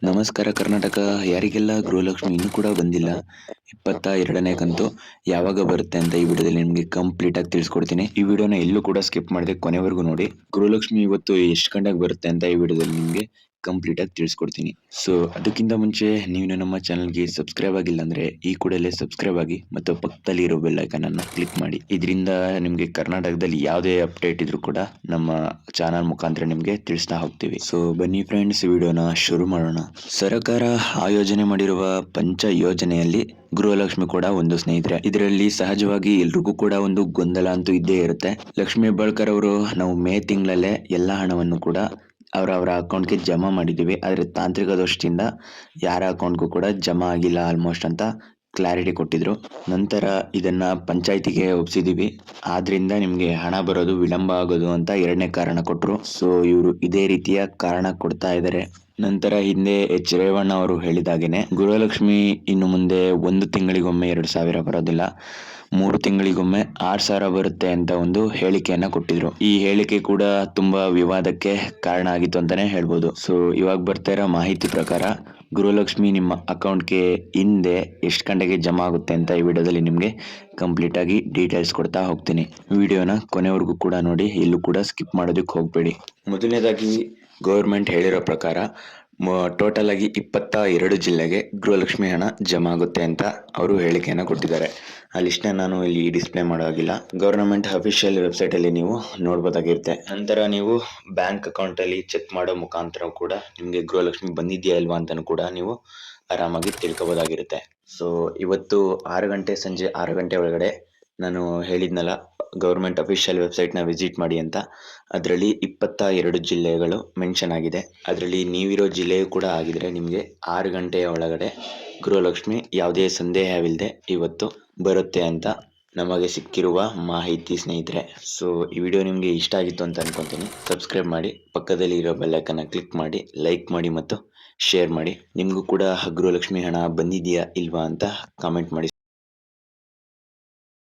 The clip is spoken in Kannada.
ನಮಸ್ಕಾರ ಕರ್ನಾಟಕ. ಯಾರಿಗೆಲ್ಲ ಗೃಹಲಕ್ಷ್ಮಿ ಇನ್ನೂ ಕೂಡ ಬಂದಿಲ್ಲ, 22ನೇ ಕಂತು ಯಾವಾಗ ಬರುತ್ತೆ ಅಂತ ಈ ವಿಡಿಯೋದಲ್ಲಿ ನಿಮಗೆ ಕಂಪ್ಲೀಟ್ ಆಗಿ ತಿಳಿಸ್ಕೊಡ್ತೀನಿ. ಈ ವಿಡಿಯೋನ ಎಲ್ಲೂ ಕೂಡ ಸ್ಕಿಪ್ ಮಾಡದೆ ಕೊನೆವರೆಗೂ ನೋಡಿ. ಗೃಹಲಕ್ಷ್ಮಿ ಇವತ್ತು ಎಷ್ಟು ಗಂಟೆಗೆ ಬರುತ್ತೆ ಅಂತ ಈ ವಿಡಿಯೋದಲ್ಲಿ ನಿಮಗೆ ಕಂಪ್ಲೀಟ್ ಆಗಿ ತಿಳಿಸ್ಕೊಡ್ತೀನಿ. ಸೊ ಅದಕ್ಕಿಂತ ಮುಂಚೆ ನೀವು ನಮ್ಮ ಚಾನಲ್ಗೆ ಸಬ್ಸ್ಕ್ರೈಬ್ ಆಗಿಲ್ಲ ಅಂದ್ರೆ ಈ ಕೂಡಲೇ ಸಬ್ಸ್ಕ್ರೈಬ್ ಆಗಿ ಮತ್ತು ಪಕ್ಕದಲ್ಲಿ ಇರೋ ಬೆಲ್ ಐಕಾನ್ ಅನ್ನು ಕ್ಲಿಕ್ ಮಾಡಿ. ಇದರಿಂದ ನಿಮಗೆ ಕರ್ನಾಟಕದಲ್ಲಿ ಯಾವುದೇ ಅಪ್ಡೇಟ್ ಇದ್ರೂ ಕೂಡ ನಮ್ಮ ಚಾನಲ್ ಮುಖಾಂತರ ನಿಮಗೆ ತಿಳಿಸ್ತಾ ಹೋಗ್ತೀವಿ. ಸೊ ಬನ್ನಿ ಫ್ರೆಂಡ್ಸ್, ವಿಡಿಯೋನ ಶುರು ಮಾಡೋಣ. ಸರ್ಕಾರ ಆಯೋಜನೆ ಮಾಡಿರುವ ಪಂಚ ಯೋಜನೆಯಲ್ಲಿ ಗೃಹಲಕ್ಷ್ಮಿ ಕೂಡ ಒಂದು ಸ್ನೇಹಿತರೆ. ಇದರಲ್ಲಿ ಸಹಜವಾಗಿ ಎಲ್ರಿಗೂ ಕೂಡ ಒಂದು ಗೊಂದಲ ಅಂತೂ ಇದ್ದೇ ಇರುತ್ತೆ. ಲಕ್ಷ್ಮಿ ಹೆಬ್ಬಾಳ್ಕರ್ ಅವರು ನಾವು ಮೇ ತಿಂಗಳಲ್ಲೇ ಎಲ್ಲ ಹಣವನ್ನು ಕೂಡ ಅವರ ಅಕೌಂಟ್ಗೆ ಜಮಾ ಮಾಡಿದ್ದೀವಿ, ಆದರೆ ತಾಂತ್ರಿಕ ದೋಷದಿಂದ ಯಾರ ಅಕೌಂಟ್ಗೂ ಕೂಡ ಜಮಾ ಆಗಿಲ್ಲ ಆಲ್ಮೋಸ್ಟ್ ಅಂತ ಕ್ಲಾರಿಟಿ ಕೊಟ್ಟಿದ್ರು. ನಂತರ ಇದನ್ನ ಪಂಚಾಯತಿಗೆ ಒಪ್ಸಿದೀವಿ, ಆದ್ರಿಂದ ನಿಮ್ಗೆ ಹಣ ಬರೋದು ವಿಳಂಬ ಆಗೋದು ಅಂತ ಎರಡನೇ ಕಾರಣ ಕೊಟ್ರು. ಸೊ ಇವರು ಇದೇ ರೀತಿಯ ಕಾರಣ ಕೊಡ್ತಾ ಇದ್ದಾರೆ. ನಂತರ ಹಿಂದೆ ಎಚ್ ರೇವಣ್ಣ ಅವರು ಹೇಳಿದಾಗೇನೆ ಗೃಹಲಕ್ಷ್ಮಿ ಇನ್ನು ಮುಂದೆ 1 ತಿಂಗಳಿಗೊಮ್ಮೆ 2,000 ಬರೋದಿಲ್ಲ, 3 ತಿಂಗಳಿಗೊಮ್ಮೆ 6,000 ಬರುತ್ತೆ ಅಂತ ಒಂದು ಹೇಳಿಕೆಯನ್ನ ಕೊಟ್ಟಿದ್ರು. ಈ ಹೇಳಿಕೆ ಕೂಡ ತುಂಬಾ ವಿವಾದಕ್ಕೆ ಕಾರಣ ಆಗಿತ್ತು ಅಂತಾನೆ ಹೇಳ್ಬೋದು. ಸೊ ಇವಾಗ ಬರ್ತಾ ಇರೋ ಮಾಹಿತಿ ಪ್ರಕಾರ ಗೃಹಲಕ್ಷ್ಮಿ ನಿಮ್ಮ ಅಕೌಂಟ್ಗೆ ಹಿಂದೆ ಎಷ್ಟು ಗಂಟೆಗೆ ಜಮಾ ಆಗುತ್ತೆ ಅಂತ ಈ ವಿಡಿಯೋದಲ್ಲಿ ನಿಮಗೆ ಕಂಪ್ಲೀಟ್ ಆಗಿ ಡೀಟೇಲ್ಸ್ ಕೊಡ್ತಾ ಹೋಗ್ತೀನಿ. ವಿಡಿಯೋನ ಕೊನೆವರೆಗೂ ಕೂಡ ನೋಡಿ, ಎಲ್ಲೂ ಕೂಡ ಸ್ಕಿಪ್ ಮಾಡೋದಕ್ಕೆ ಹೋಗಬೇಡಿ. ಮೊದಲನೇದಾಗಿ ಗೌರ್ಮೆಂಟ್ ಹೇಳಿರೋ ಪ್ರಕಾರ ಟೋಟಲ್ ಆಗಿ 22 ಜಿಲ್ಲೆಗೆ ಗೃಹಲಕ್ಷ್ಮಿ ಹಣ ಜಮಾ ಆಗುತ್ತೆ ಅಂತ ಅವರು ಹೇಳಿಕೆಯನ್ನು ಕೊಟ್ಟಿದ್ದಾರೆ. ಆ ಲಿಸ್ಟ್ನ ನಾನು ಇಲ್ಲಿ ಡಿಸ್ಪ್ಲೇ ಮಾಡೋದಿಲ್ಲ, ಗವರ್ನಮೆಂಟ್ ಅಫಿಷಿಯಲ್ ವೆಬ್ಸೈಟಲ್ಲಿ ನೀವು ನೋಡ್ಬೋದಾಗಿರುತ್ತೆ. ನಂತರ ನೀವು ಬ್ಯಾಂಕ್ ಅಕೌಂಟಲ್ಲಿ ಚೆಕ್ ಮಾಡೋ ಮುಖಾಂತರ ಕೂಡ ನಿಮಗೆ ಗೃಹಲಕ್ಷ್ಮಿ ಬಂದಿದೆಯಾ ಇಲ್ವಾ ಅಂತಲೂ ಕೂಡ ನೀವು ಆರಾಮಾಗಿ ತಿಳ್ಕೊಬೋದಾಗಿರುತ್ತೆ. ಸೊ ಇವತ್ತು ಸಂಜೆ 6 ಗಂಟೆ ಒಳಗಡೆ ನಾನು ಹೇಳಿದ್ನಲ್ಲ ಗೌರ್ಮೆಂಟ್ ಅಫಿಷಿಯಲ್ ವೆಬ್ಸೈಟ್ನ ವಿಸಿಟ್ ಮಾಡಿ ಅಂತ, ಅದರಲ್ಲಿ 22 ಜಿಲ್ಲೆಗಳು ಮೆನ್ಷನ್ ಆಗಿದೆ. ಅದರಲ್ಲಿ ನೀವಿರೋ ಜಿಲ್ಲೆಯೂ ಕೂಡ ಆಗಿದ್ರೆ ನಿಮಗೆ 6 ಗಂಟೆಯ ಒಳಗಡೆ ಗೃಹಲಕ್ಷ್ಮಿ ಯಾವುದೇ ಸಂದೇಹವಿಲ್ಲದೆ ಇವತ್ತು ಬರುತ್ತೆ ಅಂತ ನಮಗೆ ಸಿಕ್ಕಿರುವ ಮಾಹಿತಿ ಸ್ನೇಹಿತರೆ. ಸೊ ಈ ವಿಡಿಯೋ ನಿಮಗೆ ಇಷ್ಟ ಆಗಿತ್ತು ಅಂತ ಅನ್ಕೊಂತೀನಿ. ಸಬ್ಸ್ಕ್ರೈಬ್ ಮಾಡಿ, ಪಕ್ಕದಲ್ಲಿ ಇರೋ ಬೆಲ್ ಐಕಾನ್ ಕ್ಲಿಕ್ ಮಾಡಿ, ಲೈಕ್ ಮಾಡಿ ಮತ್ತು ಶೇರ್ ಮಾಡಿ. ನಿಮಗೂ ಕೂಡ ಗೃಹಲಕ್ಷ್ಮಿ ಹಣ ಬಂದಿದೆಯಾ ಇಲ್ವಾ ಅಂತ ಕಾಮೆಂಟ್ ಮಾಡಿ.